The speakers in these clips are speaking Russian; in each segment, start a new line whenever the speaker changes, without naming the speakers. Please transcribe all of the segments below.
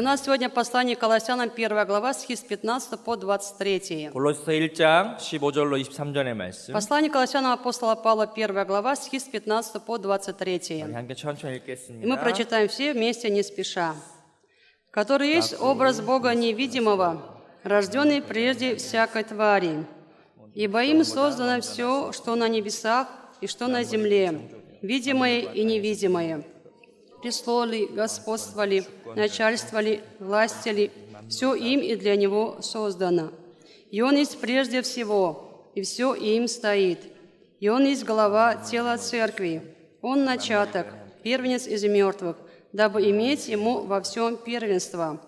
нас сегодня послание Колоссянам, 1 глава, стихи с 15 по 23.
골로새서 1장 15절로 23절의 말씀.
Послание Колоссянам апостола Павла, 1 глава, стихи с 15 по 23.
우리 함께 천천히
И мы
읽겠습니다.
прочитаем все вместе, не спеша. «Который есть образ Бога невидимого, рожденный прежде всякой твари. Ибо им создано все, что на небесах и что на земле, видимое и невидимое. Престол ли, господство ли, начальство ли, власть ли, все им и для Него создано. И Он есть прежде всего, и все им стоит. И Он есть глава тела церкви. Он начаток, первенец из мертвых, дабы иметь Ему во всем первенство.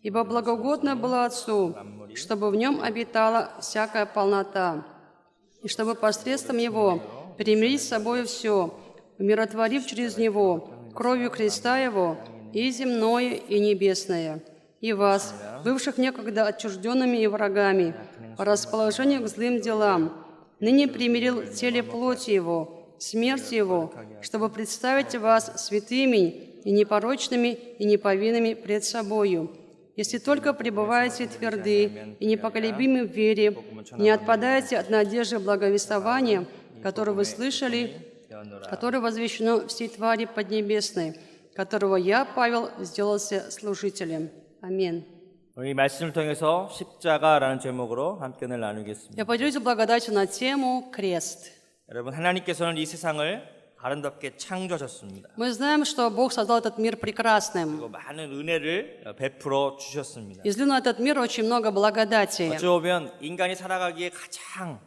Ибо благоугодно было Отцу, чтобы в Нем обитала всякая полнота, и чтобы посредством Его примирить с собой все, умиротворив через Него, кровью креста Его, и земное, и небесное, и вас, бывших некогда отчужденными и врагами, по расположению к злым делам, ныне примирил в теле плоти Его, смерть Его, чтобы представить вас святыми и непорочными и неповинными пред Собою. Если только пребываете тверды и непоколебимы в вере, не отпадаете от надежды благовествования, которое вы слышали, которое возвещено всей твари поднебесной, которого я, Павел, сделался служителем». Аминь.
이 말씀을 통해서 십자가라는 제목으로 함께 오늘 나누겠습니다.
Я поделюсь благодатью на тему «Крест».
여러분, 하나님께서는 이 세상을 아름답게 창조하셨습니다.
Мы знаем, что Бог создал этот мир прекрасным.
그리고 많은 은혜를 베풀어 주셨습니다.
Излил на этот мир очень много благодати.
어찌 보면 인간이 살아가기에 가장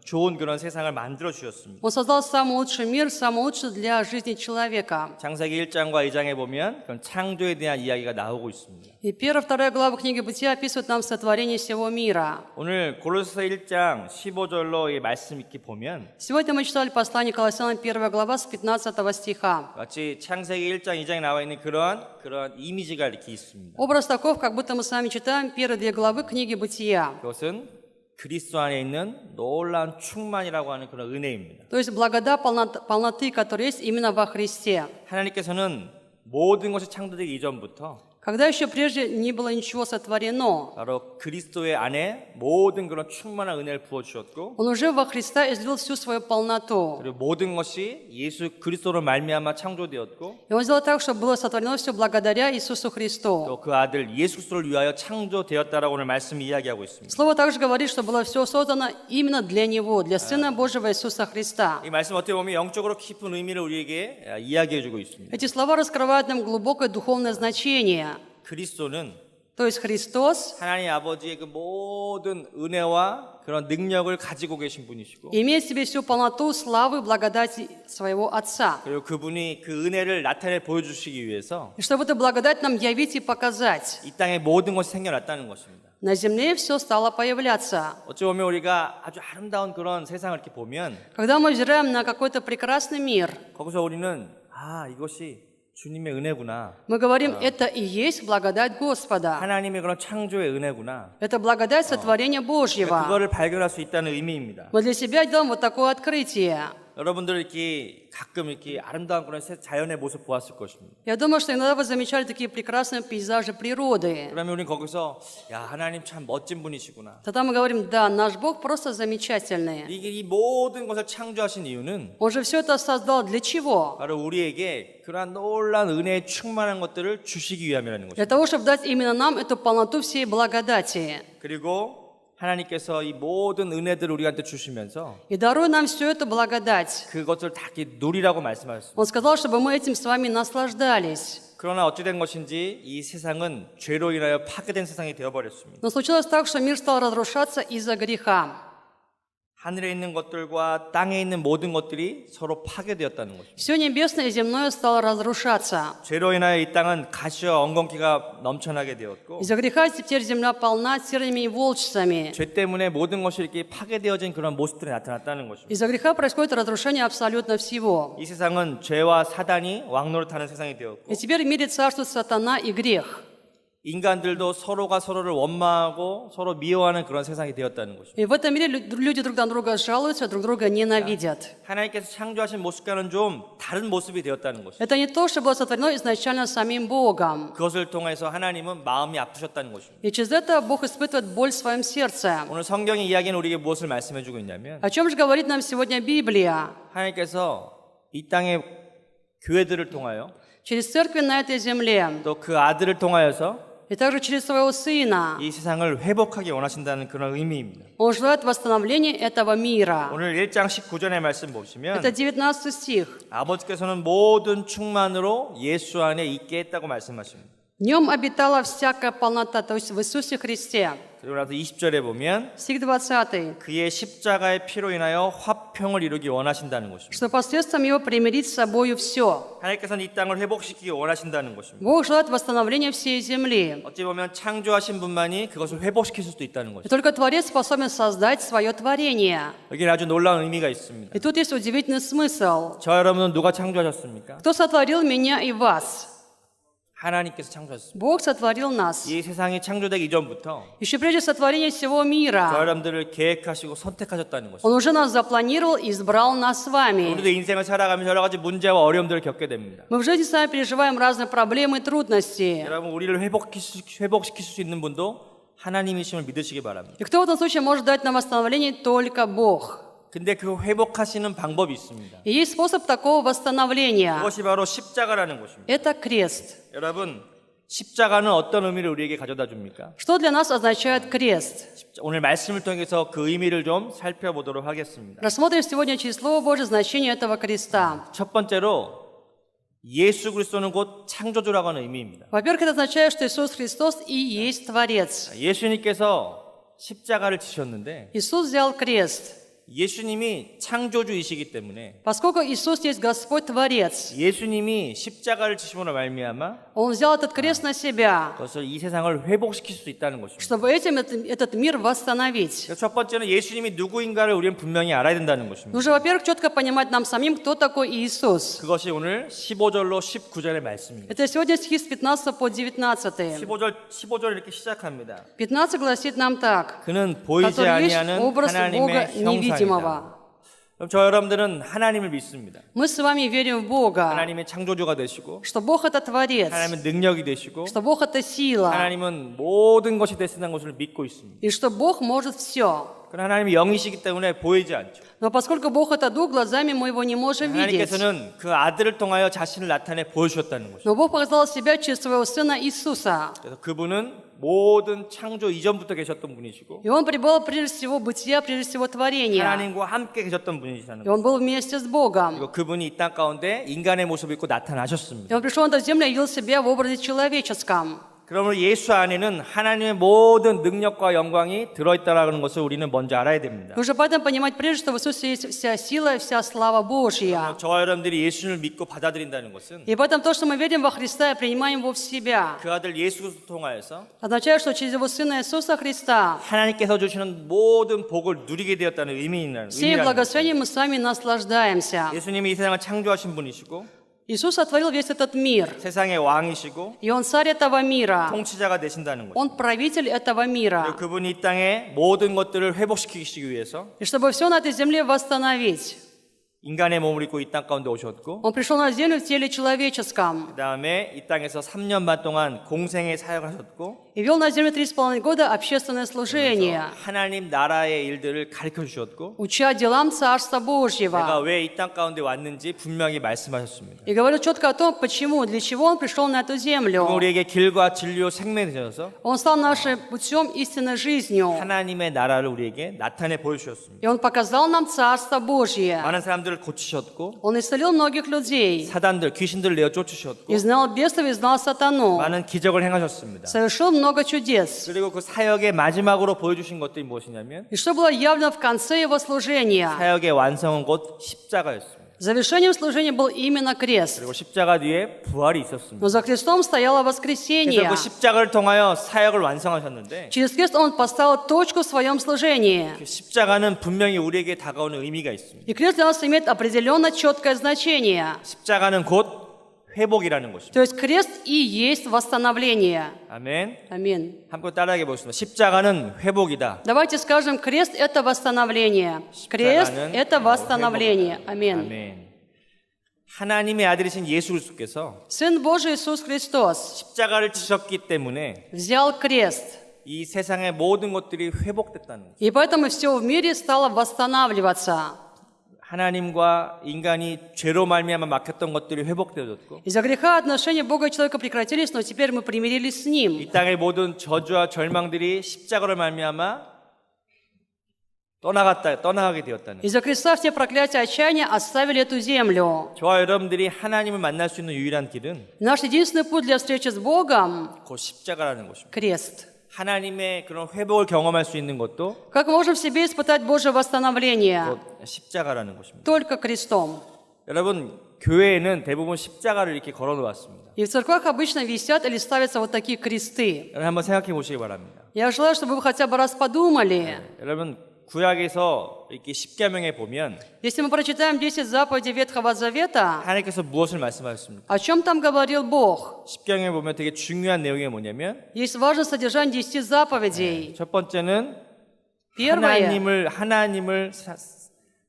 좋은 그런 세상을 만들어 주셨습니다.
Он создал самый лучший мир, самый лучший для жизни человека.
창세기 1장과 2장에 보면 그런 창조에 대한 이야기가 나오고 있습니다.
И 1-2 глава книги Бытия описывают нам сотворение всего мира.
오늘 골로새서 1장 15절로 이 말씀 읽기 보면
Сегодня мы читали послание Колоссянам, 1 глава, с 15 стиха.
마치 창세기 1장 2장에 나와 있는 그런 이미지가 이렇게 있습니다.
Образ таков, как будто мы с вами читаем первые 2 главы книги Бытия.
그것은 그리스도 안에 있는 놀라운 충만이라고 하는 그런 은혜입니다.
То есть благодать полноты, которая есть именно во Христе.
하나님께서는 모든 것이 창조되기 이전부터
Когда еще прежде не было ничего сотворено,
바로 그리스도의 안에 모든 그런 충만한 은혜를 부어주셨고
Он уже во Христа излил всю свою полноту.
그리고 모든 것이 예수 그리스도로 말미암아 창조되었고
И Он сделал так, чтобы было сотворено все благодаря Иисусу Христу.
또 그 아들 예수 그리스도를 위하여 창조되었다라고 오늘 말씀이 이야기하고 있습니다.
Слово также говорит, что было все создано именно для Него, для Сына Божьего Иисуса Христа.
이 말씀 어떻게 보면 영적으로 깊은 의미를 우리에게 이야기해주고 있습니다.
Эти слова раскрывают нам глубокое духовное значение.
그리스도는
То есть Христос
하나님 아버지의 그 모든 은혜와 그런 능력을 가지고 계신 분이시고
имеет в себе всю полноту славы и благодати своего Отца.
그리고 그분이 그 은혜를 나타내 보여주시기 위해서
И чтобы эту благодать нам явить и показать,
이 땅에 모든 것이 생겨났다는 것입니다.
на земле все стало появляться.
어찌 보면 우리가 아주 아름다운 그런 세상을 이렇게 보면
Когда мы взираем на какой-то прекрасный мир,
거기서 우리는 이것이 주님의 은혜구나.
мы говорим, это и есть благодать Господа.
하나님의 그런 창조의 은혜구나.
Это благодать сотворения Божьего.
그거를 발견할 수 있다는 의미입니다.
Мы для себя делаем вот такое открытие.
여러분들 이렇게 가끔 이렇게 아름다운 그런 자연의 모습 보았을 것입니다.
Я думаю, что иногда вы замечали такие прекрасные пейзажи природы.
그러면 우리는 거기서 하나님 참 멋진 분이시구나.
Тогда мы говорим, да, наш Бог просто замечательный.
이게 이 모든 것을 창조하신 이유는
Он же все это создал для чего?
바로 우리에게 그러한 놀라운 은혜에 충만한 것들을 주시기 위함이라는
Для
것입니다.
того, чтобы дать именно нам эту полноту всей благодати.
그리고 하나님께서 이 모든 은혜들을 우리한테 주시면서
И даруя нам всю эту благодать.
그것을 다 이렇게 누리라고 말씀하셨습니다.
Он сказал, чтобы мы этим с вами наслаждались.
그러나 어찌된 것인지 이 세상은 죄로 인하여 파괴된 세상이 되어버렸습니다.
Но случилось так, что мир стал разрушаться из-за греха.
하늘에 있는 것들과 땅에 있는 모든 것들이 서로 파괴되었다는 것입니다.
Все небесное и земное стало разрушаться.
죄로 인하여 이 땅은 가시와 엉겅퀴가 넘쳐나게 되었고
Из-за греха теперь земля полна тернями и волчцами.
죄 때문에 모든 것이 이렇게 파괴되어진 그런 모습들이 나타났다는 것입니다.
Из-за греха происходит разрушение абсолютно всего.
이 세상은 죄와 사단이 왕노릇하는 세상이 되었고
И теперь в мире царствует сатана и грех.
인간들도 서로가 서로를 원망하고 서로 미워하는 그런 세상이 되었다는 것입니다.
И в этом мире люди друг на друга жалуются, друг друга ненавидят.
하나님께서 창조하신 모습과는 좀 다른 모습이 되었다는 것입니다.
Это не то, что было сотворено изначально самим Богом.
그것을 통해서 하나님은 마음이 아프셨다는 것입니다.
И через это Бог испытывает боль в своем сердце.
오늘 성경의 이야기는 우리에게 무엇을 말씀해주고 있냐면
О чем же говорит нам сегодня Библия?
하나님께서 이 땅의 교회들을 통하여
Через церкви на этой земле,
또 그 아들을 통하여서
и также через своего Сына,
이 세상을 회복하게 원하신다는 그런 의미입니다.
Он желает восстановления этого мира.
오늘 1장 19절의 말씀 보시면
Это 19 стих.
아버지께서는 모든 충만으로 예수 안에 있게 했다고 말씀하십니다.
В нем обитала всякая полнота, то есть в Иисусе Христе.
그리고 나서 20절에 보면
Стих 20.
그의 십자가의 피로 인하여 화평을 이루기 원하신다는 것입니다.
Что посредством его примирить с собою все.
하나님께서는 이 땅을 회복시키기 원하신다는 것입니다.
Бог желает восстановления всей земли.
어찌 보면 창조하신 분만이 그것을 회복시킬 수도 있다는
И
것입니다.
только Творец способен создать свое творение.
여기는 아주 놀라운 의미가 있습니다.
И тут есть удивительный смысл.
저 여러분은 누가 창조하셨습니까?
Кто сотворил меня и вас?
하나님께서 창조하셨습니다.
Бог сотворил нас.
이 세상이 창조되기 이전부터
Еще прежде сотворения всего
저
мира,
여러분들을 계획하시고 선택하셨다는 것입니다.
Он уже нас запланировал и избрал нас с вами.
우리도 인생을 살아가면서 여러 가지 문제와 어려움들을 겪게 됩니다.
Мы в жизни сами переживаем разные проблемы и трудности.
여러분 우리를 회복시킬 수 있는 분도 하나님이심을 믿으시기 바랍니다.
И кто в этом случае может дать нам восстановление? Только Бог.
근데 그 회복하시는 방법이 있습니다.
И есть способ такого восстановления.
그것이 바로 십자가라는 것입니다.
Это крест.
여러분 십자가는 어떤 의미를 우리에게 가져다 줍니까?
Что для нас означает крест?
오늘 말씀을 통해서 그 의미를 좀 살펴보도록 하겠습니다.
Рассмотрим сегодня через Слово Божье значение этого креста.
첫 번째로 예수 그리스도는 곧 창조주라고 하는 의미입니다.
Во-первых, это означает, что Иисус Христос и есть Творец.
예수님께서 십자가를 지셨는데
Иисус взял крест.
예수님이 창조주이시기 때문에
Поскольку Иисус есть Господь Творец,
예수님이 십자가를 지심으로 말미암아
Он взял этот крест на себя,
그것을 이 세상을 회복시킬 수 있다는 것입니다.
чтобы этим этот мир восстановить.
그래서 첫 번째는 예수님이 누구인가를 우리는 분명히 알아야 된다는 것입니다.
Нужно, во-первых, четко понимать нам самим, кто такой Иисус.
그것이 오늘 15절로 19절의 말씀입니다.
Это сегодня стихи с 15 по 19.
15절 이렇게 시작합니다.
15 гласит нам так.
그는 보이지
Который есть
아니하는
образ Бога
하나님의 형상이다.
невидимого.
그럼 저 여러분들은 하나님을 믿습니다.
Мы с вами верим в Бога,
하나님의 창조주가 되시고
что Бог это Творец,
하나님은 능력이 되시고
что Бог это сила,
하나님은 모든 것이 되시는 것을 믿고 있습니다.
и что Бог может все.
그러나 하나님이 영이시기 때문에 보이지 않죠.
Но поскольку Бог это Дух, глазами мы его не можем видеть.
하나님께서는 그 아들을 통하여 자신을 나타내 보여주셨다는 것입니다.
Но Бог показал себя через своего Сына Иисуса.
그래서 그분은 모든 창조 이전부터 계셨던 분이시고
И Он пребывал прежде всего бытия, прежде всего творения.
하나님과 함께 계셨던 분이시라는
И Он был вместе с Богом.
그리고 그분이 이 땅 가운데 인간의 모습을 입고
И
나타나셨습니다.
Он пришел на эту землю и явил себя в образе человеческом.
그러므로 예수 안에는 하나님의 모든 능력과 영광이 들어있다라는 것을 우리는 먼저 알아야 됩니다.
Нужно поэтому понимать прежде, что в Иисусе есть вся сила и вся слава Божья.
저와 여러분들이 예수를 믿고 받아들인다는 것은
И поэтому то, что мы верим во Христа и принимаем Его в себя,
그 아들 예수 그리스도를 통하여서
означает, что через Его Сына Иисуса Христа
하나님께서 주시는 모든 복을 누리게 되었다는 의미라는
всеми
거예요.
благословениями мы с вами наслаждаемся.
예수님이 이 세상을 창조하신 분이시고
Иисус сотворил весь этот мир,
세상의 왕이시고
и Он царь этого мира,
통치자가 되신다는 거죠.
Он правитель этого мира.
그리고 그분이 이 땅의 모든 것들을 회복시키기 위해서
И чтобы все на этой земле восстановить,
인간의 몸을 입고 이 땅 가운데 오셨고
Он пришел на землю в теле человеческом
그 다음에 이 땅에서 3년 반 동안 공생에 사역하셨고
и вел на землю 3,5 года общественное служение,
하나님 나라의 일들을 가르쳐 주셨고
уча делам Царства
내가
Божьего.
왜 이 땅 가운데 왔는지 분명히 말씀하셨습니다.
И говорил четко о том, почему, для чего Он пришел на эту
그리고
землю.
우리에게 길과 진리요 생명이 되셔서
Он стал нашим путем истинной жизнью.
하나님의 나라를 우리에게 나타내 보여주셨습니다.
И Он показал нам Царство Божье.
많은 사람들을 고치셨고
Он исцелил многих людей.
사단들, 귀신들을 내어 쫓으셨고
Изгнал бесов, изгнал сатану.
많은 기적을 행하셨습니다.
Совершил много чудес.
그리고 그 사역의 마지막으로 보여주신 것들이 무엇이냐면
И что было явлено в конце Его служения?
사역의 완성은 곧 십자가였습니다.
Завершением служения был именно крест.
그리고 십자가 뒤에 부활이 있었습니다.
Но за крестом стояло
그래서
воскресение.
그 십자가를 통하여 사역을 완성하셨는데
Через крест Он поставил точку в своем служении.
그 십자가는 분명히 우리에게 다가오는 의미가 있습니다.
И крест для нас имеет определенно четкое значение.
십자가는 곧 회복이라는 것입니다.
То есть крест и есть восстановление.
아멘.
Аминь.
함께 따라하게 보겠습니다. 십자가는 회복이다.
Давайте скажем, крест – это восстановление. Крест – это восстановление. Аминь.
아멘. 하나님의 아들이신 예수 그리스도께서
Сын Божий Иисус Христос
십자가를 지셨기 때문에
взял крест,
이 세상의 모든 것들이 회복됐다는 거예요.
и поэтому все в мире стало восстанавливаться.
하나님과 인간이 죄로 말미암아 막혔던 것들이 회복되어졌고
Из-за греха отношения Бога и человека прекратились, но теперь мы примирились с Ним.
이 땅의 모든 저주와 절망들이 십자가로 말미암아 떠나가게 되었다는 거예요.
Из-за креста все проклятия и отчаяния оставили эту землю.
저와 여러분들이 하나님을 만날 수 있는 유일한 길은
Наш единственный путь для встречи с Богом
곧 십자가라는 것입니다.
– крест.
하나님의 그런 회복을 경험할 수 있는 것도
Как мы можем в себе испытать Божье восстановление?
곧 십자가라는 것입니다.
Только крестом.
여러분, 교회에는 대부분 십자가를 이렇게 걸어 놓았습니다.
И в церквах обычно висят или ставятся вот такие кресты.
여러분 한번 생각해 보시기 바랍니다.
Я желаю, чтобы вы хотя бы раз подумали.
여러분 구약에서 이렇게 십계명에 보면
Если мы прочитаем 10 заповедей Ветхого Завета,
하나님께서 무엇을 말씀하셨습니까?
о чем там говорил Бог?
십계명에 보면 되게 중요한 내용이 뭐냐면
Есть важное содержание 10 заповедей.
첫 번째는
Первое.
하나님을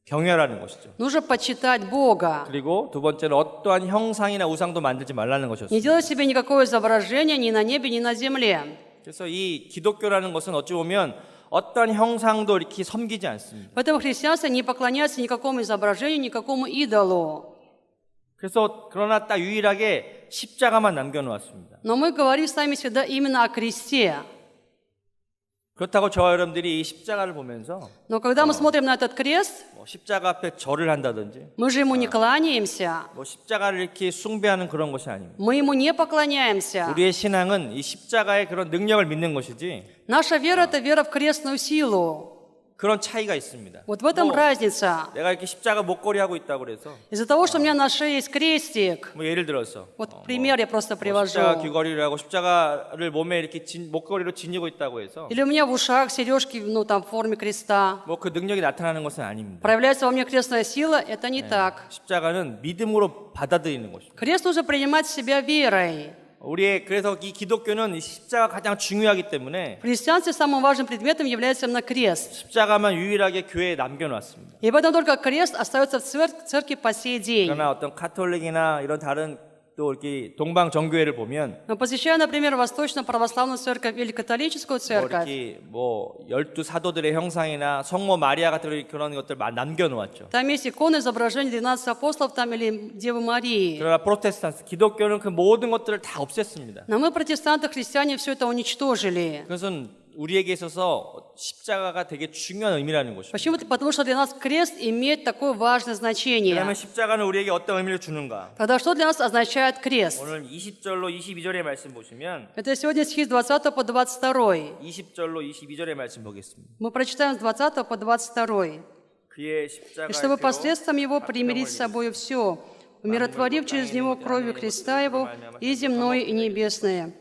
경외하라는 것이죠.
Нужно почитать Бога.
그리고 두 번째는 어떠한 형상이나 우상도 만들지 말라는
Не
것이었어요.
делать себе никакого изображения ни на небе, ни на земле.
그래서 이 기독교라는 것은 어찌 보면 어떠한 형상도 이렇게 섬기지 않습니다.
Поэтому христианство не поклоняется никакому изображению, никакому идолу.
그래서 그러나 딱 유일하게 십자가만 남겨놓았습니다.
Но мы говорим с вами всегда именно о кресте.
그렇다고 저와 여러분들이 이 십자가를 보면서
Но когда мы смотрим на этот крест,
뭐 십자가 앞에 절을 한다든지
мы же ему не кланяемся,
뭐 십자가를 이렇게 숭배하는 그런 것이 아닙니다.
мы ему не поклоняемся.
우리의 신앙은 이 십자가의 그런 능력을 믿는 것이지
Наша вера – это вера в крестную силу.
그런 차이가 있습니다.
Вот в этом разница.
내가 이렇게 십자가 목걸이 하고 있다고 그래서
Из-за того, что у меня на шее есть крестик,
뭐 예를 들어서
вот пример я просто
십자가
привожу.
귀걸이를 하고 십자가를 몸에 이렇게 목걸이로 지니고 있다고 해서
Или у меня в ушах сережки, ну там в форме креста.
뭐 그 능력이 나타나는 것은 아닙니다.
Проявляется во мне крестная сила, это не так.
십자가는 믿음으로 받아들이는 것입니다.
Крест нужно принимать в себя верой.
그래서 이 기독교는 이 십자가 가장 중요하기 때문에
В христианстве самым важным предметом является именно крест.
십자가만 유일하게 교회에 남겨놨습니다.
И поэтому только крест остается в церкви по сей день.
그러나 어떤 카톨릭이나 이런 다른 또 이렇게 동방 정교회를 보면
Но посещая, например, Восточно-православную церковь или католическую
뭐
церковь,
이렇게 뭐 12사도들의 형상이나 성모 마리아 같은 그런 것들 남겨놓았죠.
там есть иконы, изображения 12 апостолов там или Девы Марии.
그러나 프로테스탄트 기독교는 그 모든 것들을 다 없앴습니다.
Но мы, протестанты, христиане, все это уничтожили.
그것은 우리에게 있어서 십자가가 되게 중요한 의미라는 것입니다.
Почему? Потому что для нас крест имеет такое важное значение.
그러면 십자가는 우리에게 어떤 의미를 주는가?
Тогда что для нас означает крест?
오늘 20절로 22절의 말씀 보시면
Это сегодня стихи с 20 по 22.
20절로 22절의 말씀 보겠습니다.
Мы прочитаем с 20 по 22.
그의
И
십자가의
чтобы
피로
посредством его примирить с собой все, умиротворив через него кровью креста его и земное, и небесное.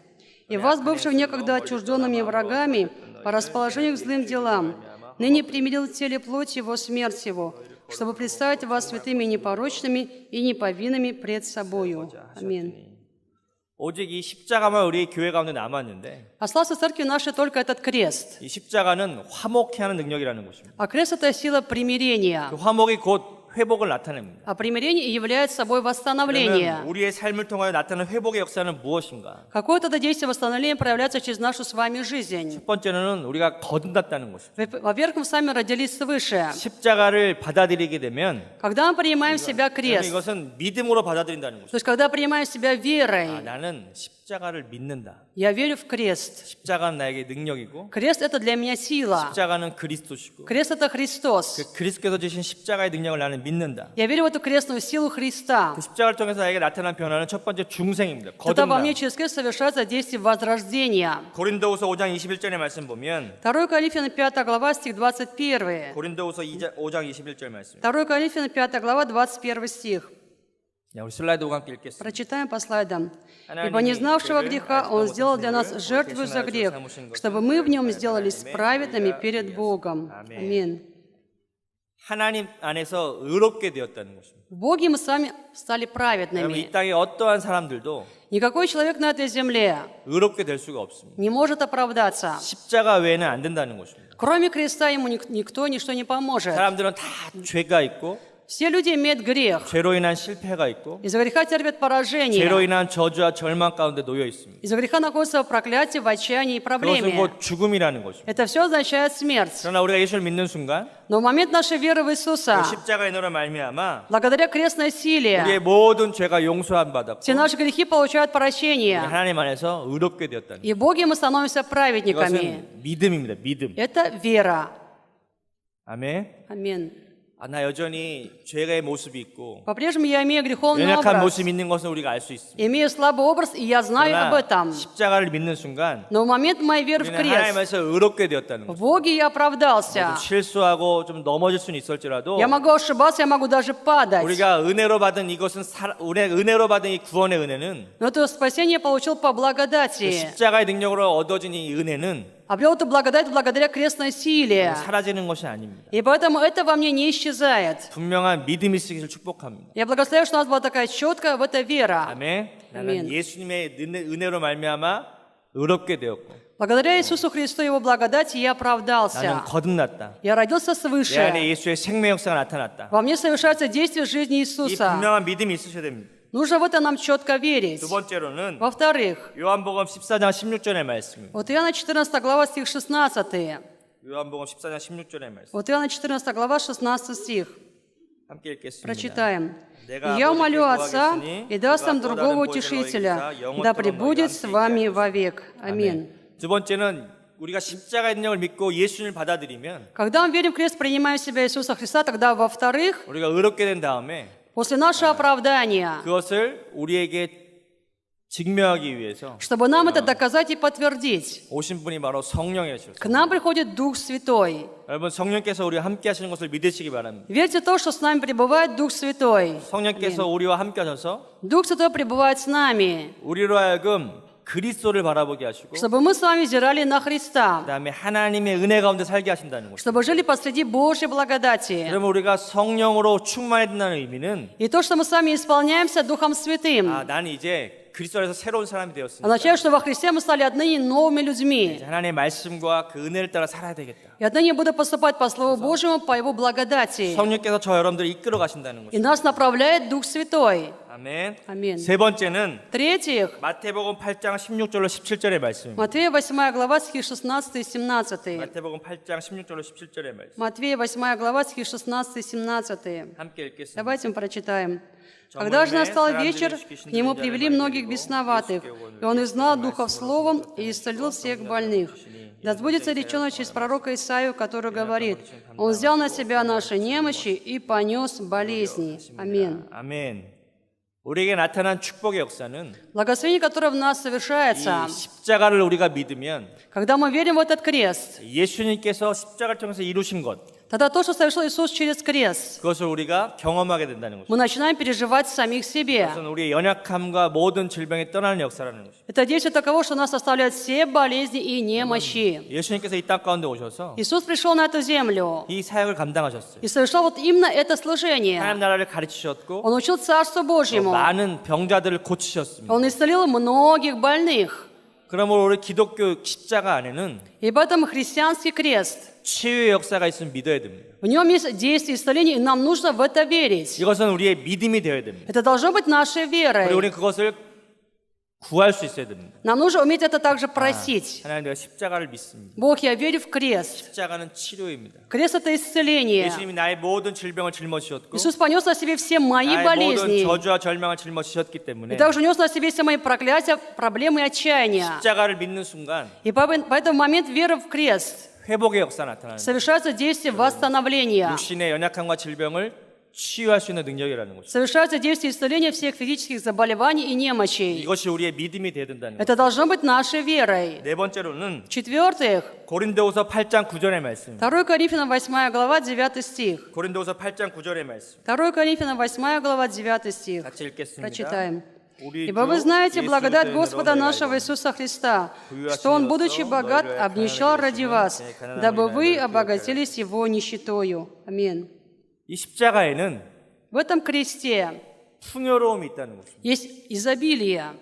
И вас, бывших некогда отчужденными врагами, по расположению к злым делам, ныне примирил в теле плоти его смерть его, чтобы представить вас святыми и непорочными и неповинными пред собою. Аминь.
오직 이 십자가만 우리 교회 가운데 남았는데
Остался в церкви нашей только этот крест.
이 십자가는 화목케 하는 능력이라는 것입니다.
А крест – это сила примирения.
그 화목이 곧 회복을 나타냅니다.
А примирение является собой восстановление.
그러면 우리의 삶을 통하여 나타나는 회복의 역사는 무엇인가?
Какое тогда действие восстановления проявляется через нашу с вами жизнь?
첫 번째는 우리가 거듭났다는 것입니다.
Во-первых, мы сами родились свыше.
십자가를 받아들이게 되면
Когда мы принимаем в себя крест,
이것은 믿음으로 받아들인다는
то
것입니다.
есть когда принимаем в себя верой,
나는 십자가를 믿는다.
я верю в крест.
십자가는 나에게 능력이고
Крест – это для меня сила.
십자가는 그리스도시고
Крест – это Христос.
그 그리스도께서 주신 십자가의 능력을 나는 믿는다.
Я верю в эту крестную силу Христа.
그 십자가를 통해서 나에게 나타난 변화는 첫 번째 중생입니다.
Тогда во
거듭남.
мне через крест совершается действие возрождения.
고린도후서 5장 21절의 말씀 보면
2 Коринфянам 5 глава, стих 21.
고린도후서 5장 21절 말씀.
2 Коринфянам 5 глава, 21 стих.
야, 우리 슬라이드 보고 함께 읽겠습니다.
Прочитаем по слайдам. «Ибо не знавшего греха Он сделал для нас жертву за грех, чтобы мы в Нем сделались праведными перед Богом». Аминь.
하나님 안에서 의롭게 되었다는 것입니다.
В Боге мы сами стали
여러분,
праведными.
이 땅에 어떠한 사람들도
Никакой человек на этой земле
의롭게 될 수가 없습니다.
не может оправдаться.
십자가 외에는 안 된다는 것입니다.
Кроме креста ему никто, ничто не поможет.
사람들은 다 죄가 있고
Все люди имеют грех.
죄로 인한 실패가 있고
Из-за греха терпят
죄로
поражение.
인한 저주와 절망 가운데 놓여 있습니다.
Из-за греха находятся в проклятии, в отчаянии и
그것은
проблеме.
곧 죽음이라는 것입니다.
Это все означает смерть.
그러나 우리가 예수를 믿는 순간
Но в момент нашей веры в Иисуса,
그 십자가의 은혜로 말미암아
благодаря крестной
우리의
силе,
모든 죄가 용서함 받았고
все наши грехи получают прощение.
하나님 안에서 의롭게 되었다는
И в Боге мы становимся праведниками.
이것은 믿음입니다. 믿음.
Это вера.
아멘.
Аминь.
나 여전히 죄의 모습이 있고
По-прежнему я имею греховный
연약한
образ.
모습이 있는 것을 우리가 알 수 있습니다.
Имею слабый образ, и я знаю об
그러나
этом.
십자가를 믿는 순간
Но в момент моей веры в
우리는 하나님
крест,
안에서 의롭게 되었다는
в
거죠.
Боге я оправдался.
좀 실수하고 좀 넘어질 수는 있을지라도
Я могу ошибаться, я могу даже падать.
우리가 은혜로 받은 이것은 은혜로 받은 이 구원의 은혜는
Но это спасение получил по благодати.
십자가의 능력으로 얻어진 이 은혜는
Обрел эту благодать благодаря крестной силе.
사라지는 것이 아닙니다.
И поэтому это во мне не исчезает.
분명한 믿음이 있으기를 축복합니다.
Я благословляю, что у нас была такая четкая в это вера.
아멘. 나는
아멘.
예수님의 은혜로 말미암아 의롭게 되었고
Благодаря Иисусу Христу и Его благодати я
나는
оправдался.
거듭났다.
Я родился
내 안에
свыше.
예수의 생명 역사가 나타났다.
Во мне совершается действие жизни
이
Иисуса.
분명한 믿음이 있으셔야 됩니다.
Нужно в это нам четко верить.
두 번째로는
Во-вторых,
요한복음 14장 16절의 말씀입니다.
вот Иоанна 14 глава, стих 16.
요한복음 14장 16절의 말씀.
Вот Иоанна 14 глава, 16 стих.
함께 읽겠습니다.
Прочитаем.
내가
«И я умолю
아버지께
Отца,
구하겠으니
и даст вам
그가 또
другого
다른
утешителя,
보혜사를 너희에게
да
영원토록
пребудет
너희와
с
함께
вами
있게
вовек».
하소서.
Аминь.
두 번째는 우리가 십자가의 능력을 믿고 예수님을 받아들이면
Когда мы верим в крест, принимаем в себя Иисуса Христа, тогда, во-вторых,
우리가 의롭게 된 다음에
после нашего оправдания,
그것을 우리에게 증명하기 위해서
чтобы нам это доказать и подтвердить,
오신 분이 바로 성령이시죠.
к нам приходит Дух Святой.
여러분 성령께서 우리와 함께 하시는 것을 믿으시기 바랍니다.
Верьте в то, что с нами пребывает Дух Святой.
성령께서 우리와 함께 하셔서
Дух Святой пребывает с нами,
우리로 하여금 그리스도를 바라보게 하시고
чтобы мы с вами взирали на Христа,
그다음에 하나님의 은혜 가운데 살게 하신다는 것입니다.
чтобы жили посреди Божьей благодати.
그러면 우리가 성령으로 충만해야 된다는 의미는
И то, что мы сами исполняемся Духом Святым,
나는 이제 그리스도 안에서 새로운 사람이 되었으니까
означает, что во Христе мы стали отныне новыми людьми.
이제 하나님의 말씀과 그 은혜를 따라 살아야 되겠다.
И отныне буду поступать по Слову Божьему, по Его благодати.
성령께서 저 여러분들을 이끌어 가신다는
И
것입니다.
нас направляет Дух Святой.
아멘.
Аминь.
세 번째는
В-третьих,
마태복음 8장 16절로 17절의 말씀입니다.
Матфея 8 глава, стихи 16 и 17.
마태복음 8장 16절로 17절의 말씀.
Матфея 8 глава, стихи 16 и 17.
함께 읽겠습니다.
Давайте мы прочитаем. «Когда же настал вечер, к нему привели многих бесноватых, и он изгнал духов словом и исцелил всех больных. Да сбудется речено через пророка Исаию, который говорит, он взял на себя наши немощи и понес болезни». Аминь.
아멘. 우리에게 나타난 축복의 역사는
Благословение, которое в нас совершается,
이 십자가를 우리가 믿으면
когда мы верим в этот крест,
예수님께서 십자가를 통해서 이루신 것
тогда то, что совершил Иисус через крест,
그것을 우리가 경험하게 된다는 것입니다.
мы начинаем переживать самих себе.
그것은 우리의 연약함과 모든 질병이 떠나는 역사라는 것입니다.
Это действие таково, что нас оставляет все болезни и немощи.
예수님께서 이 땅 가운데 오셔서
Иисус пришел на эту землю
이 사역을 감당하셨어요.
и совершил вот именно это
하나님
служение.
나라를 가르치셨고
Он учил Царству
또
Божьему.
많은 병자들을 고치셨습니다.
Он исцелил многих больных.
그러므로 우리 기독교 십자가 안에는
И поэтому христианский крест,
치유의 역사가 있으면 믿어야 됩니다.
в нем есть действие исцеления, и нам нужно в это верить.
이것은 우리의 믿음이 되어야 됩니다.
Это должно быть нашей
그리고
верой.
우리는 그것을 구할 수 있어야 됩니다.
Нам нужно уметь это также просить.
하나님 내가 십자가를 믿습니다.
Бог, я верю в крест.
십자가는 치료입니다.
Крест — это исцеление.
예수님이 나의 모든 질병을 짊어지셨고
Иисус понес на себе все мои
나의 모든
болезни.
저주와 절망을 짊어지셨기 때문에
И также унес на себе все мои проклятия, проблемы и отчаяния.
십자가를 믿는 순간
И поэтому в момент веры в крест
회복의 역사 나타나는 거예요.
совершается действие восстановления.
육신의 연약함과 질병을 치유할 수 있는 능력이라는 거죠.
Совершается действие исцеления всех физических заболеваний и немощей.
이것이 우리의 믿음이 되어야 된다는 거예요.
Это должно быть нашей верой.
네 번째로는
В-четвертых,
고린도후서 8장 9절의 말씀.
2 Коринфянам 8 глава, 9 стих.
고린도후서 8장 9절의 말씀.
2 Коринфянам 8 глава, 9 стих.
같이 읽겠습니다.
Прочитаем.
우리
«Ибо вы
주
знаете
예수
благодать
그리스도의
Господа
은혜로
нашего
너희가
Иисуса Христа,
부유하심이
что Он, будучи
없어
богат,
너희를
обнищал ради вас,
가난함을
дабы вы
인하여
обогатились Его нищетою». Аминь.
이 십자가에는
В этом кресте
풍요로움이 있다는 것입니다.
есть изобилие.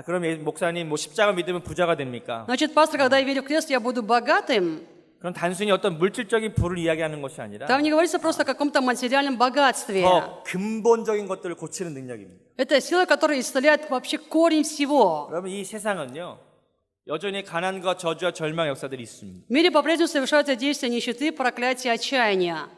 그럼 목사님 뭐 십자가 믿으면 부자가 됩니까?
Значит, пастор, когда я верю в крест, я буду богатым.
그럼 단순히 어떤 물질적인 부를 이야기하는 것이 아니라
Там не говорится просто о каком-то материальном богатстве.
더 근본적인 것들을 고치는 능력입니다.
Это сила, которая исцеляет вообще корень всего.
여러분 이 세상은요 여전히 가난과 저주와 절망 역사들이 있습니다.
В мире по-прежнему совершаются действия нищеты, проклятия, отчаяния.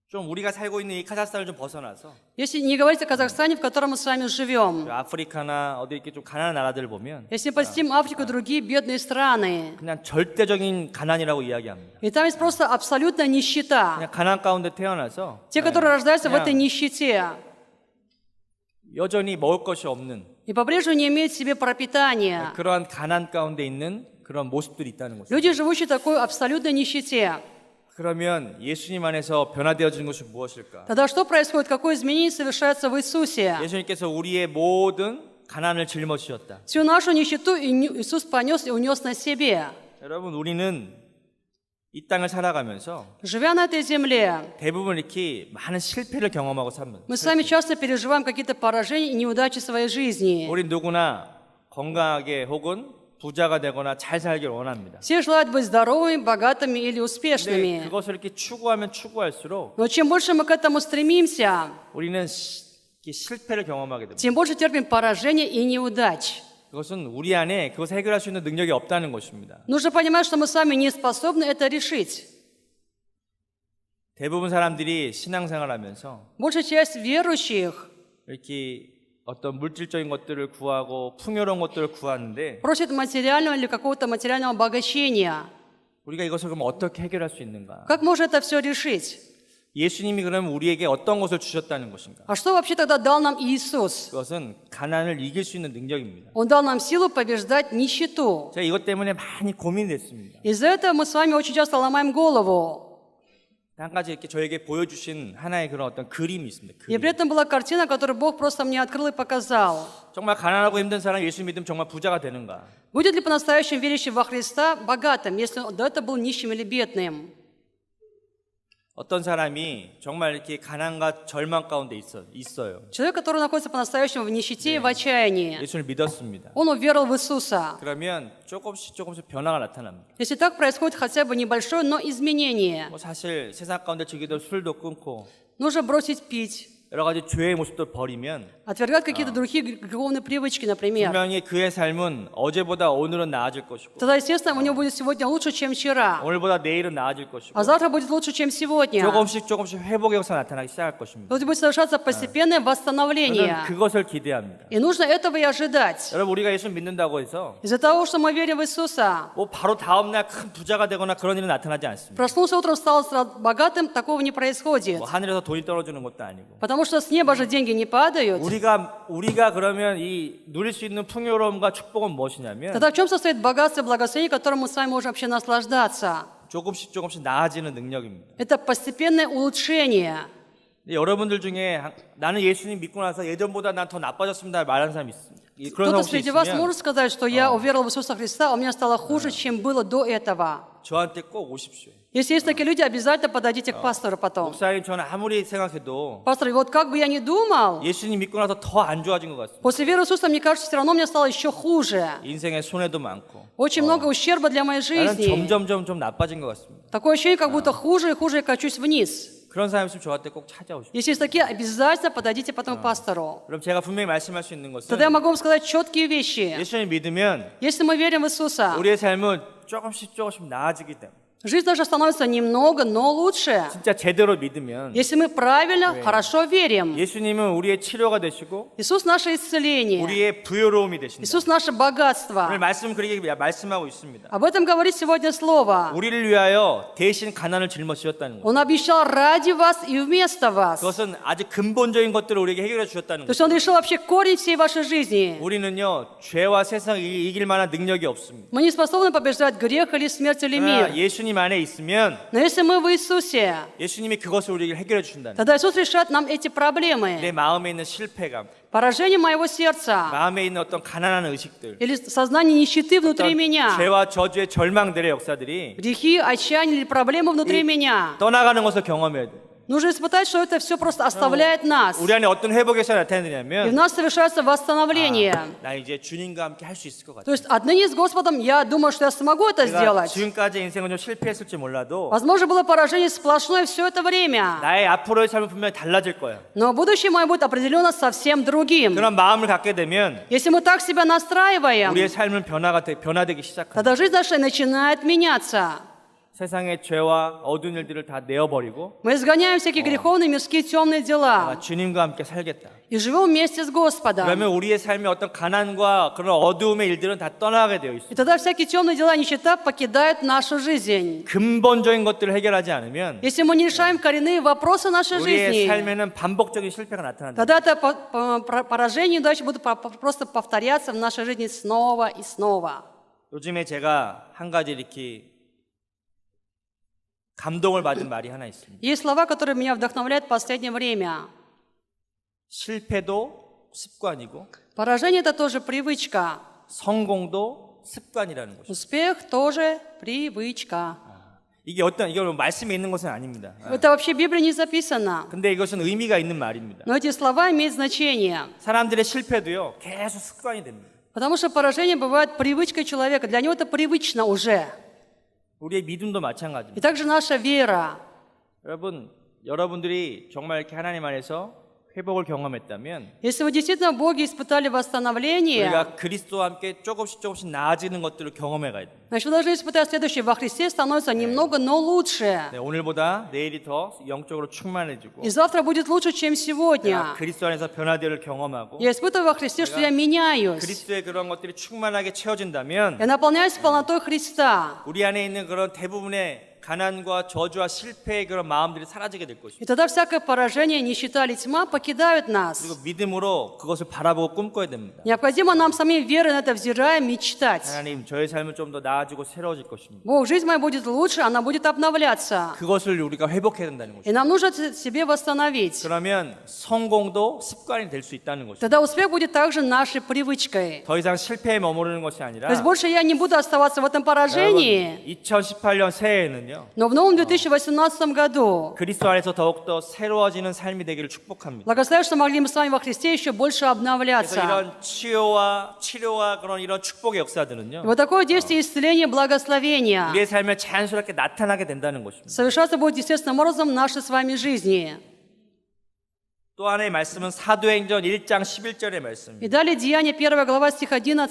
좀 우리가 살고 있는 이 카자흐스탄을 좀 벗어나서
Если не говорить о Казахстане, в котором мы с вами живем,
아프리카나 어디 이렇게 좀 가난한 나라들을 보면
если посетим Африку и другие бедные страны,
그냥 절대적인 가난이라고 이야기합니다.
и там есть просто абсолютная нищета.
그냥 가난 가운데 태어나서
Те, которые рождаются в
그냥
этой нищете
여전히 먹을 것이 없는
и по-прежнему не имеют себе пропитания.
그러한 가난 가운데 있는 그런 모습들이 있다는 것입니다.
Люди, живущие в такой абсолютной нищете.
그러면 예수님 안에서 변화되어지는 것이 무엇일까?
Тогда что происходит? Какое изменение совершается в Иисусе?
예수님께서 우리의 모든 가난을 짊어지셨다.
Всю нашу нищету Иисус понес и унес на себе.
여러분 우리는 이 땅을 살아가면서
Живя на этой земле,
대부분 이렇게 많은 실패를 경험하고 삽니다.
мы с вами часто переживаем какие-то поражения и неудачи своей жизни.
우리 누구나 건강하게 혹은 부자가 되거나 잘 살기를 원합니다.
Все желают быть здоровыми, богатыми или
근데
успешными.
그것을 이렇게 추구하면 추구할수록
Но чем больше мы к этому стремимся,
우리는 이렇게 실패를 경험하게 됩니다.
тем больше терпим поражения и неудач.
그것은 우리 안에 그것을 해결할 수 있는 능력이 없다는 것입니다.
Нужно понимать, что мы сами не способны это решить.
대부분 사람들이 신앙생활하면서
Большая часть верующих
이렇게 어떤 물질적인 것들을 구하고 풍요로운 것들을 구하는데
просят материального или какого-то материального обогащения.
우리가 이것을 그럼 어떻게 해결할 수 있는가?
Как можно это все решить?
예수님이 그러면 우리에게 어떤 것을 주셨다는 것인가?
А что вообще тогда дал нам Иисус?
그것은 가난을 이길 수 있는 능력입니다.
Он дал нам силу побеждать нищету.
제가 이것 때문에 많이 고민됐습니다.
Из-за этого мы с вами очень часто ломаем голову.
한 가지 이렇게 저에게 보여주신 하나의 그런 어떤 그림이 있습니다.
И при этом была картина, которую Бог просто мне открыл и показал.
정말 가난하고 힘든 사람 예수 믿으면 정말 부자가 되는가?
Будет ли по-настоящему верующий во Христа богатым, если он до этого был нищим или бедным?
어떤 사람이 정말 이렇게 가난과 절망 가운데 있어요.
Человек, который находится по-настоящему в нищете и в отчаянии,
예수를 믿었습니다.
он уверовал в Иисуса.
그러면 조금씩 변화가 나타납니다.
Если так происходит хотя бы небольшое, но изменение,
뭐 사실 세상 가운데 즐기던 술도 끊고
нужно бросить пить,
여러 가지 죄의 모습도 버리면
отвергать какие-то другие греховные привычки, например.
분명히 그의 삶은 어제보다 오늘은 나아질 것이고
Тогда, естественно, у него будет сегодня лучше, чем вчера,
오늘보다 내일은 나아질 것이고
а завтра будет лучше, чем сегодня.
조금씩 회복의 역사 나타나기 시작할 것입니다.
Тут будет совершаться постепенное восстановление.
저는 그것을 기대합니다.
И нужно этого и ожидать.
여러분 우리가 예수 믿는다고 해서
Из-за того, что мы верим в Иисуса,
뭐 바로 다음 날 큰 부자가 되거나 그런 일은 나타나지 않습니다.
проснулся утром, стал сразу богатым, такого не происходит.
뭐 하늘에서 돈이 떨어지는 것도 아니고
Потому что с неба же деньги не падают.
우리가 그러면 이 누릴 수 있는 풍요로움과 축복은 무엇이냐면
Тогда в чем состоит богатство и благословение, которым мы с вами можем вообще наслаждаться?
조금씩 나아지는 능력입니다.
Это постепенное улучшение.
여러분들 중에 나는 예수님 믿고 나서 예전보다 난 더 나빠졌습니다 말하는 사람이 있습니다. 그런
Кто-то
사람 혹시
среди вас
있으면
может сказать, что я уверовал в Иисуса Христа, а у меня стало хуже, чем было до этого.
저한테 꼭 오십시오.
Если есть такие люди, обязательно подойдите к пастору потом.
목사님 저는 아무리 생각해도
Пастор, вот как бы я ни думал,
예수님 믿고 나서 더 안 좋아진 것 같습니다.
после веры в Иисуса, мне кажется, все равно мне стало еще хуже.
인생에 손해도 많고
Очень много ущерба для моей
나는
жизни.
점점 좀 나빠진 것 같습니다.
Такое ощущение, как будто хуже и хуже я качусь вниз.
그런 사람 있으면 저한테 꼭 찾아오십시오.
Если есть такие, обязательно подойдите потом к пастору.
그럼 제가 분명히 말씀할 수 있는 것은
Тогда я могу вам сказать четкие вещи.
예수님 믿으면
Если мы верим в Иисуса,
우리의 삶은 조금씩 на아지기 때문에
жизнь наша становится немного, но лучше.
진짜 제대로 믿으면
Если мы правильно, хорошо верим.
예수님은 우리의 치료가 되시고
Иисус наше исцеление.
우리의 부요로움이 되신다.
Иисус наше
오늘
богатство.
말씀 그렇게 말씀하고 있습니다.
Об этом говорит сегодня Слово.
우리를 위하여 대신 가난을 짊어지셨다는 것.
Он обещал ради вас и вместо вас. То
그것은 아주 근본적인 것들을 우리에게 해결해 주셨다는 것.
есть Он решил вообще корень всей вашей жизни.
우리는요 죄와 세상을 이길 만한 능력이 없습니다.
Мы не способны побеждать грех или смерть или
그러나
мир.
예수님 안에 있으면
Но если мы в Иисусе,
예수님이 그것을 우리에게 해결해 주신다는 것.
тогда Иисус решает нам эти проблемы.
내 마음에 있는 실패감,
Поражение моего сердца
마음에 있는 어떤 가난한 의식들,
или сознание нищеты внутри
어떤
меня.
죄와 저주의 절망들의 역사들이
Грехи, отчаяние или проблемы внутри меня.
떠나가는 것을 경험해야 돼.
Нужно испытать, что это все просто оставляет нас.
우리 안에 어떤 회복의 시간이
И в
나타나느냐면
нас совершается восстановление.
나 이제 주님과 함께 할 수 있을 것 같아.
То есть отныне с Господом я думаю, что я смогу это
내가
сделать.
지금까지 인생은 좀 실패했을지 몰라도
Возможно, было поражение сплошное все это время.
나의 앞으로의 삶은 분명히 달라질 거야.
Но будущее мое будет определенно совсем другим.
그런 마음을 갖게 되면
Если мы так себя настраиваем,
우리의 삶은 변화되기 시작합니다.
тогда жизнь наша начинает меняться.
세상의 죄와 어두운 일들을 다 내어버리고
Мы изгоняем всякие греховные, мирские, темные дела
내가 주님과 함께 살겠다.
и живем вместе с Господом.
그러면 우리의 삶의 어떤 가난과 그런 어두움의 일들은 다 떠나게 되어
И
있습니다.
тогда всякие темные дела, нищета покидают нашу жизнь.
근본적인 것들을 해결하지 않으면
Если мы не решаем коренные вопросы нашей
우리의
жизни,
삶에는 반복적인 실패가 나타난다.
тогда это поражение и неудачи будут просто повторяться в нашей жизни снова и снова.
요즘에 제가 한 가지 이렇게 감동을 받은 말이 하나 있습니다.
Есть слова, которые меня вдохновляют в последнее время.
실패도 습관이고
Поражение – это тоже привычка.
성공도 습관이라는 것이죠.
Успех тоже привычка.
이게 말씀에 있는 것은 아닙니다.
Это вообще в Библии не записано.
근데 이것은 의미가 있는 말입니다.
Но эти слова имеют значение.
사람들의 실패도요 계속 습관이 됩니다.
Потому что поражение бывает привычкой человека. Для него это привычно уже.
우리의 믿음도
И
마찬가지입니다.
также наша вера.
여러분들이 정말 이렇게 하나님 안에서 회복을 경험했다면
Если вы действительно в Боге испытали восстановление,
우리가 그리스도와 함께 조금씩 나아지는 것들을 경험해 가야 됩니다.
значит, вы должны испытать следующее. Во Христе становится немного, но лучше.
네, 오늘보다 내일이 더 영적으로 충만해지고
И завтра будет лучше, чем
내가
сегодня.
그리스도 안에서 변화되를 경험하고
Я испытываю во Христе, что я меняюсь.
그리스도의 그런 것들이 충만하게 채워진다면
Я наполняюсь полнотой Христа.
우리 안에 있는 그런 대부분의 가난과 저주와 실패의 그런 마음들이 사라지게 될 것입니다.
И тогда всякое поражение, нищета или тьма покидают нас.
그리고 믿음으로 그것을 바라보고 꿈꿔야 됩니다.
Необходимо нам самим верой на это взирая мечтать.
하나님, 저의 삶은 좀 더 나아지고 새로워질 것입니다.
Бог, жизнь моя будет лучше, она будет обновляться.
그것을 우리가 회복해야 된다는
И
것입니다.
нам нужно это себе восстановить.
그러면 성공도 습관이 될 수 있다는 것입니다.
Тогда успех будет также нашей привычкой.
더 이상 실패에 머무르는 것이 아니라
То есть больше я не буду оставаться в этом поражении,
2018년 새해에는요.
но в новом 2018 году
그리스도 안에서 더욱더 새로워지는 삶이 되기를 축복합니다.
благословляю, что могли мы с вами во Христе еще больше
그래서
обновляться.
이런 치료와 그런 이런 축복의 역사들은요.
И вот такое действие исцеления, благословения
우리의 삶에 자연스럽게 나타나게 된다는 것입니다.
совершаться будет естественным образом в нашей с вами жизни.
또 하나의 말씀은 사도행전 1장 11절의
И
말씀입니다.
далее Деяние 1 глава, стих 11.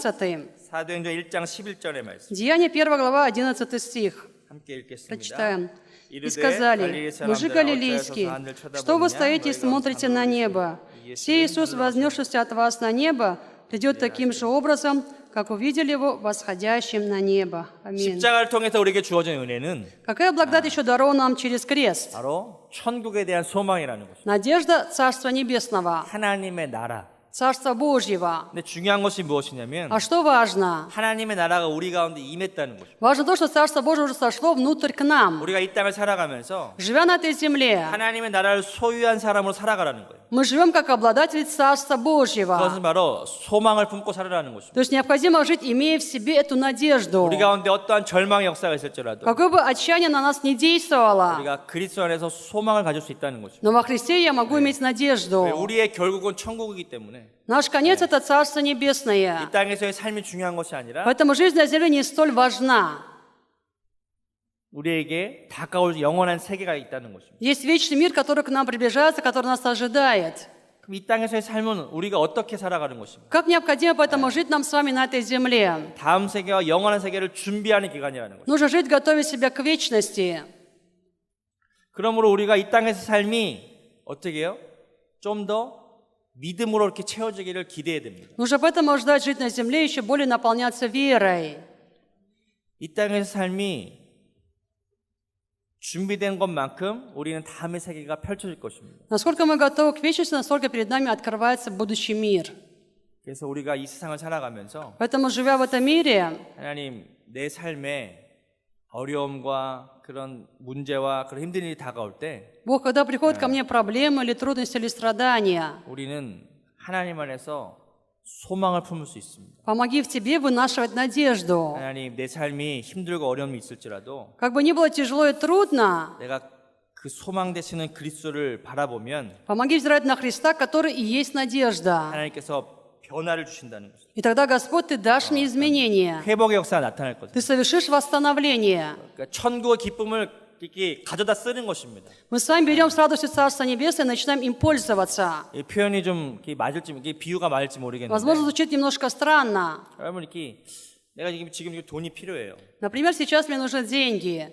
사도행전 1장 11절의 말씀.
Деяние 1 глава, 11 стих.
함께 읽겠습니다.
Прочитаем. И
이르되
сказали:
갈릴리
мужи
사람들아,
галилейские,
어찌하여서 하늘
что вы
쳐다보느냐?
стоите и
너희가
смотрите на
참으로
небо?
이에
Сей Иисус, вознесшийся от вас на небо, придет таким же образом, как увидели его восходящим на небо. Аминь.
십자가를 통해서 우리에게 주어진 은혜는
Какая благодать еще дарована нам через крест?
바로 천국에 대한 소망이라는 것입니다.
Надежда Царства Небесного,
하나님의 나라.
Царства Божьего.
근데 중요한 것이 무엇이냐면
А что важно?
하나님의 나라가 우리 가운데 임했다는 것입니다.
Важно то, что Царство Божие уже сошло внутрь к нам.
우리가 이 땅을 살아가면서
Живя на этой земле,
하나님의 나라를 소유한 사람으로 살아가라는 거예요.
мы живем как обладатели Царства Божьего.
그것은 바로 소망을 품고 살아라는 것입니다.
То есть необходимо жить, имея в себе эту надежду.
우리 가운데 어떠한 절망의 역사가 있을지라도
Какое бы отчаяние на нас не действовало,
우리가 그리스도 안에서 소망을 가질 수 있다는 것입니다.
но во Христе я могу иметь надежду.
우리의 결국은 천국이기 때문에
Наш конец – это Царство
이
Небесное.
땅에서의 삶이 중요한 것이 아니라
Поэтому жизнь на земле не столь важна.
우리에게 다가올 영원한 세계가 있다는 것입니다.
Есть вечный мир, который к нам приближается, который нас ожидает.
그럼 이 땅에서의 삶은 우리가 어떻게 살아가는 것입니까?
Как необходимо поэтому жить нам с вами на этой земле?
다음 세계와 영원한 세계를 준비하는 기간이라는 것입니다.
Нужно жить, готовя себя к вечности.
그러므로 우리가 이 땅에서 삶이 어떻게 해요? 좀 더 믿음으로 이렇게 채워지기를 기대해야 됩니다.
Нужно поэтому ждать жить на земле, еще более наполняться верой.
이 땅에서 삶이 준비된 것만큼 우리는 다음의 세계가 펼쳐질 것입니다.
Насколько мы готовы к вечности, настолько перед нами открывается будущий мир.
그래서 우리가 이 세상을 살아가면서
Поэтому, живя в этом мире,
하나님, 내 삶에 어려움과 그런 문제와 그런 힘든 일이 다가올 때
Бог, когда приходят ко мне проблемы или трудности или страдания,
우리는 하나님 안에서 소망을 품을 수 있습니다.
помоги в тебе вынашивать надежду.
하나님, 내 삶이 힘들고 어려움이 있을지라도
Как бы ни было тяжело и трудно,
내가 그 소망 되시는 그리스도를 바라보면
Помоги взирать на Христа, который и есть надежда.
하나님께서 변화를 주신다는 것입니다.
И тогда, Господь, Ты дашь мне изменения.
회복의 역사가 나타날
Ты
것입니다.
совершишь восстановление.
그러니까 천국의 기쁨을 이렇게 가져다 쓰는 것입니다.
Мы с вами берем с радостью Царство Небесное и начинаем им пользоваться.
이 표현이 좀 이렇게 맞을지, 이게 비유가 맞을지 모르겠는데,
Возможно, звучит немножко странно.
여러분 이렇게 내가 지금 돈이 필요해요.
Например, сейчас мне нужны деньги,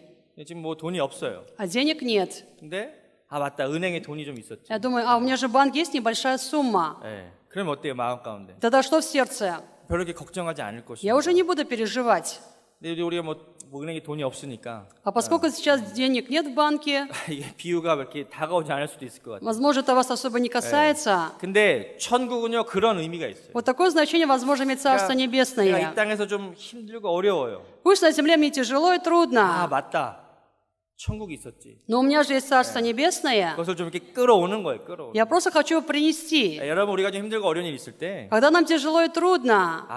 지금 뭐 돈이 없어요.
а денег нет.
근데 맞다, 은행에 돈이 좀 있었지.
Я думаю, у меня же в банке есть небольшая сумма.
예. 그럼 어때요, 마음 가운데?
Тогда что в сердце?
별로 이렇게 걱정하지 않을 것이다.
Я уже не буду переживать.
근데 우리가 뭐 은행에 돈이 없으니까
А поскольку сейчас денег нет в банке,
이게 비유가 이렇게 다가오지 않을 수도 있을 것 같아요.
возможно, это вас особо не касается.
근데 천국은요 그런 의미가 있어요.
Вот такое значение, возможно, имеет Царство
내가 이
Небесное.
땅에서 좀 힘들고 어려워요.
Пусть на земле мне тяжело и трудно,
맞다. 천국이 있었지.
но у меня же есть Царство Небесное.
그것을 좀 이렇게 끌어오는 거예요. 끌어오는.
Я просто хочу его принести.
여러분 우리가 좀 힘들고 어려운 일 있을 때
Когда нам тяжело и трудно,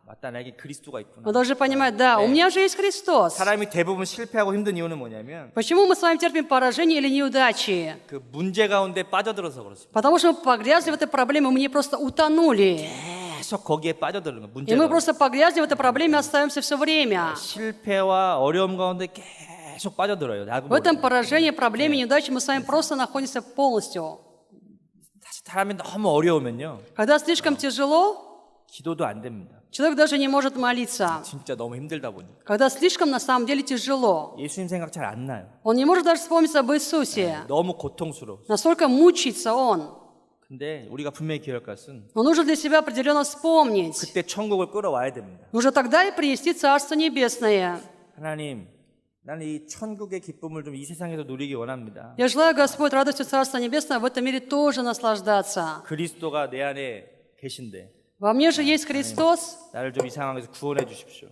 맞다. 나에게 그리스도가 있구나.
мы должны понимать, да, у меня же есть Христос.
사람이 대부분 실패하고 힘든 이유는 뭐냐면
Почему мы с вами терпим поражение или неудачи?
그 문제 가운데 빠져들어서 그렇습니다.
Потому что мы погрязли в этой проблеме, мы не просто утонули.
계속 거기에 빠져드는 거.
И
문제
мы
가운데.
просто погрязли в этой проблеме, остаемся все время.
실패와 어려움 가운데 계속 빠져들어요. 나도
В этом
모르게.
поражении, проблеме, неудаче мы с вами просто находимся полностью.
사람이 너무 어려우면요.
Когда слишком тяжело,
기도도 안 됩니다.
человек даже не может молиться.
진짜 너무 힘들다 보니까.
Когда слишком на самом деле тяжело,
예수님 생각 잘 안 나요.
он не может даже вспомнить об Иисусе.
너무 고통스러워.
Настолько мучится он.
근데 우리가 분명히 기억할 것은
Но нужно для себя определенно вспомнить.
그때 천국을 끌어와야 됩니다.
Нужно тогда и принести Царство Небесное.
하나님, 나는 이 천국의 기쁨을 좀 이 세상에서 누리기 원합니다.
Я желаю, Господь, радостью Царства Небесного в этом мире тоже наслаждаться.
그리스도가 내 안에 계신데
Во мне же есть Христос.
나를 좀 이 상황에서 구원해 주십시오.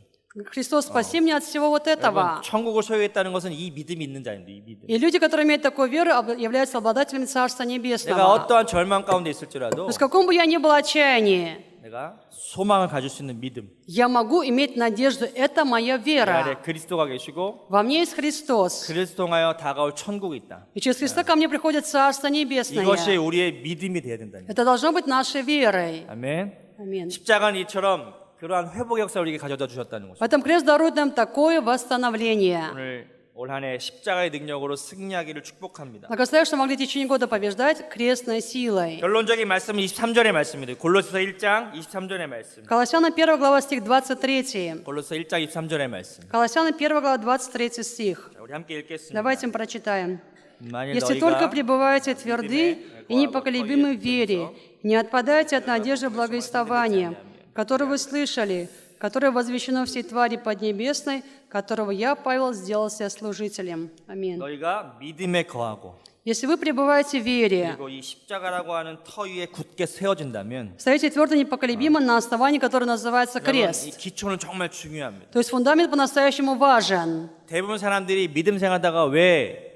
Христос, спаси меня от всего вот этого.
여러분, 천국을 소유했다는 것은 이 믿음이 있는 자입니다. 이 믿음.
И люди, которые имеют такую веру, являются обладателями Царства
내가
Небесного.
어떠한 절망 가운데 있을지라도
Но с каком бы я ни был отчаянии,
내가 소망을 가질 수 있는 믿음.
я могу иметь надежду. Это моя
내 안에
вера.
그리스도가 계시고
Во мне есть Христос.
그리스도 통하여 다가올 천국이 있다.
И через Христа ко мне приходит Царство
이것이
Небесное.
우리의 믿음이 되어야 된다는 거예요.
Это должно быть нашей верой.
아멘.
Аминь.
십자가는 이처럼 그러한 회복의 역사를 우리에게 가져다 주셨다는 것입니다.
Поэтому крест дарует нам такое восстановление.
오늘 올 한 해 십자가의 능력으로 승리하기를 축복합니다.
Благословляю, что могли в течение года побеждать крестной силой.
결론적인 말씀은 23절의 말씀입니다. 골로새서 1장 23절의 말씀.
Колоссянам 1 глава стих 23.
골로새 1장 23절의 말씀.
Колоссянам 1 глава 23 стих.
자, 우리 함께 읽겠습니다.
Давайте мы прочитаем.
만일
«Если только
너희가
пребываете тверды и непоколебимы в вере, не отпадайте от надежды благовествования, которое вы слышали, которое возвещено всей твари поднебесной, которого я, Павел, сделался служителем». Аминь.
너희가 믿음에 거하고
Если вы пребываете в вере,
그리고 이 십자가라고 하는 터 위에 굳게 세워진다면
стоите твердо непоколебимо на основании, которое называется
여러분, 이
крест.
기초는 정말 중요합니다.
То есть фундамент по-настоящему важен.
대부분 사람들이 믿음 생활하다가 왜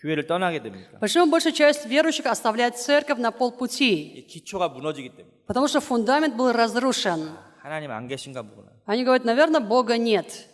교회를 떠나게 됩니까?
Почему большая часть верующих оставляет церковь на полпути?
이 기초가 무너지기 때문에.
Потому что фундамент был разрушен.
하나님 안 계신가 보구나.
Они говорят, наверное, Бога нет.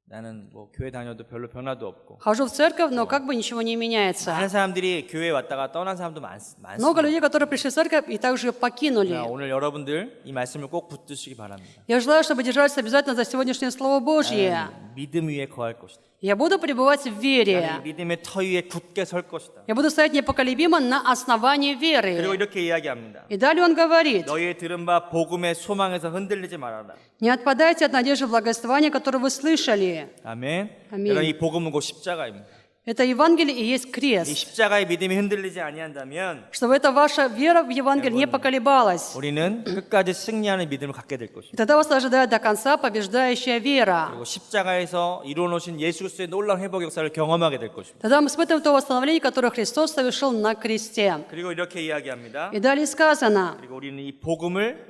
나는 뭐 교회 다녀도 별로 변화도 없고.
Хожу в церковь, но как бы ничего не меняется.
많은 사람들이 교회에 왔다가 떠난 사람도 많습니다.
Много людей, которые пришли в церковь и также ее покинули.
오늘 여러분들 이 말씀을 꼭 붙드시기 바랍니다.
Я желаю, чтобы держались обязательно за сегодняшнее Слово Божье.
믿음 위에 거할 것이다.
Я буду пребывать в вере.
나는 이 믿음의 터 위에 굳게 설 것이다.
Я буду стоять непоколебимо на основании
그리고
веры.
이렇게 이야기합니다.
И далее он говорит,
너희의 들은 바 복음의 소망에서 흔들리지 말아라.
не отпадайте от надежды благовествования, которое вы слышали.
아멘.
아멘.
여러분 이 복음은 곧 십자가입니다.
Это Евангелие и есть
이
крест.
십자가의 믿음이 흔들리지 아니한다면
Чтобы эта ваша вера в Евангелие не поколебалась.
우리는 끝까지 승리하는 믿음을 갖게 될
И
것입니다.
тогда вас ожидает до конца побеждающая вера.
그리고 십자가에서 이루어놓으신 예수 그리스도의 놀라운 회복 역사를 경험하게 될 것입니다.
Тогда мы испытываем то восстановление, которое Христос совершил на кресте.
그리고 이렇게 이야기합니다.
И далее сказано,
그리고 우리는 이 복음을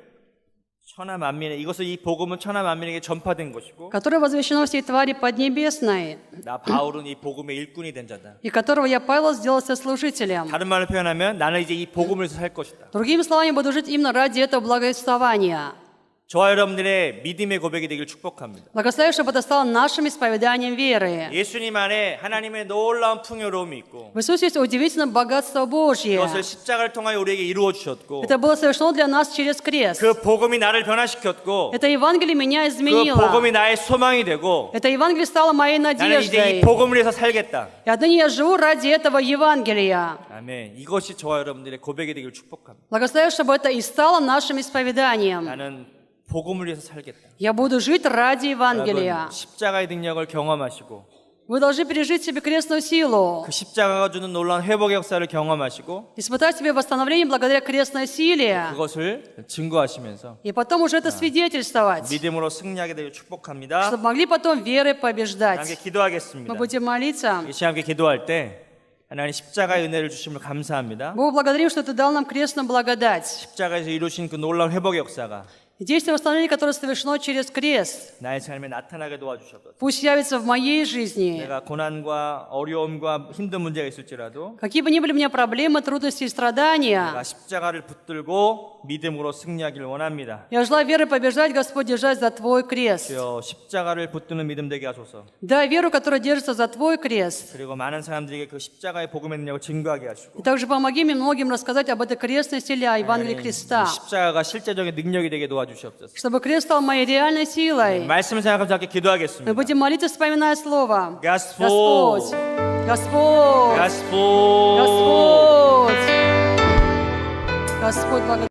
천하 만민에 이것을 이 복음은 천하 만민에게 전파된 것이고
которое возвещено всей твари поднебесной,
나 바울은 이 복음의 일꾼이 된 자다.
и которого я, Павел, сделался служителем.
다른 말로 표현하면 나는 이제 이 복음을 살 것이다.
Другими словами, буду жить именно ради этого благовествования.
저와 여러분들의 믿음의 고백이 되길 축복합니다.
Благослови, чтобы это стало нашим исповеданием веры.
예수님 안에 하나님의 놀라운 풍요로움이 있고
В Иисусе есть удивительное богатство Божье.
그것을 십자가를 통하여 우리에게 이루어 주셨고
Это было совершено для нас через крест.
그 복음이 나를 변화시켰고
Это Евангелие меня
그
изменило.
복음이 나의 소망이 되고
Это Евангелие стало моей
나는 이제 이
надеждой.
복음을 위해서 살겠다.
И отныне я живу ради этого Евангелия.
아멘. 이것이 저와 여러분들의 고백이 되길 축복합니다.
Благослови, чтобы это и стало нашим исповеданием.
나는 복음을 위해서 살겠다.
Я буду жить ради Евангелия.
여러분, 십자가의 능력을 경험하시고
Вы должны пережить в себе крестную силу.
그 십자가가 주는 놀라운 회복의 역사를 경험하시고
Испытать в себе восстановление благодаря крестной силе.
그것을 증거하시면서
И потом уже это свидетельствовать.
믿음으로 승리하게 되길 축복합니다.
Чтобы могли потом верой
함께
побеждать.
기도하겠습니다.
Мы будем молиться.
이 시간 함께 기도할 때 하나님 십자가의 은혜를 주심을 감사합니다.
Бог, благодарим, что Ты дал нам крестную благодать.
십자가에서 이루신 그 놀라운 회복의 역사가
Действие восстановления, которое совершено через крест,
나의 삶에 나타나게 도와주셔서
пусть явится в моей жизни.
내가 고난과 어려움과 힘든 문제가 있을지라도
Какие бы ни были у меня проблемы, трудности и страдания,
내가 십자가를 붙들고 믿음으로 승리하기를 원합니다.
я желаю верой побеждать, Господь, держать за Твой крест.
주여 십자가를 붙드는 믿음 되게 하소서.
Дай веру, которая держится за Твой крест.
그리고 많은 사람들에게 그 십자가의 복음의 능력을 증거하게 하시고
И также помоги мне многим рассказать об этой крестной силе, о Евангелии Христа,
십자가가 실제적인 능력이 되게 도와주시옵소서.
чтобы крест стал моей реальной силой.
말씀을 생각하면서 함께
Мы
기도하겠습니다.
будем молиться, вспоминая Слово.
Господь.
Господь, Господь,
Господь.
Господь, Господь, благодарю.